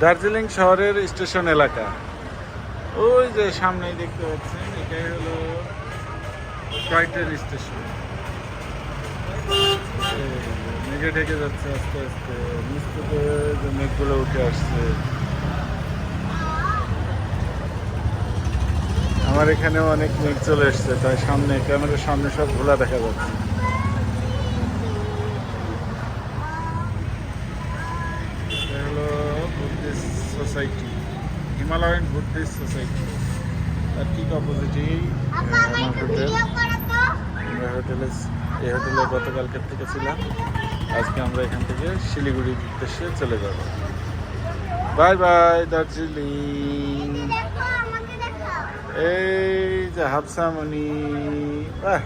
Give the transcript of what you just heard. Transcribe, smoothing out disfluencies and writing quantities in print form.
দার্জিলিং শহরের স্টেশন এলাকা। ওই যে সামনেই দেখতে পাচ্ছেন, এটাই হলো টয় ট্রেন স্টেশন। মেঘে ঢেকে যাচ্ছে আস্তে আস্তে, নিচ থেকে যে মেঘগুলো উঠে আসছে। আমার এখানেও অনেক মেঘ চলে এসছে, তাই সামনে ক্যামেরার সামনে সব ঘোলা দেখা যাচ্ছে। এটা হলো Buddhist society, Himalayan Buddhist society. তার ঠিক অপোজিটেই আমার হোটেল। আমরা হোটেলে এই হোটেলে গতকালকের থেকে ছিলাম। আজকে আমরা এখান থেকে শিলিগুড়ির উদ্দেশ্যে চলে যাব। Bye bye Darjeeling. এই যে হাফসামণি, বাহ।